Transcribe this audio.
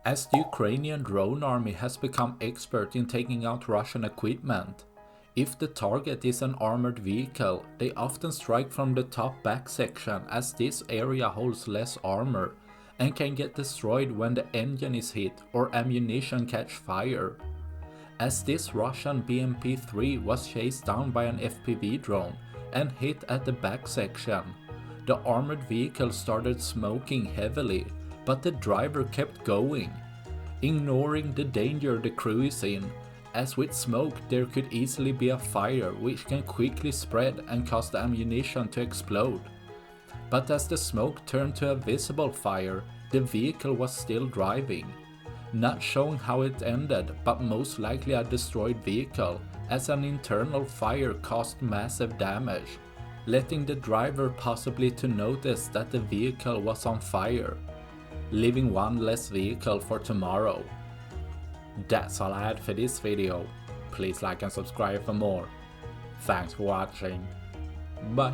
As the Ukrainian drone army has become expert in taking out Russian equipment, if the target is an armored vehicle, they often strike from the top back section as this area holds less armor and can get destroyed when the engine is hit or ammunition catch fire. As this Russian BMP-3 was chased down by an FPV drone and hit at the back section, the armored vehicle started smoking heavily, but the driver kept going, ignoring the danger the crew is in, as with smoke there could easily be a fire which can quickly spread and cause the ammunition to explode. But as the smoke turned to a visible fire, the vehicle was still driving, not showing how it ended, but most likely a destroyed vehicle, as an internal fire caused massive damage, letting the driver possibly to notice that the vehicle was on fire, leaving one less vehicle for tomorrow. That's all I had for this video. Please like and subscribe for more. Thanks for watching. Bye.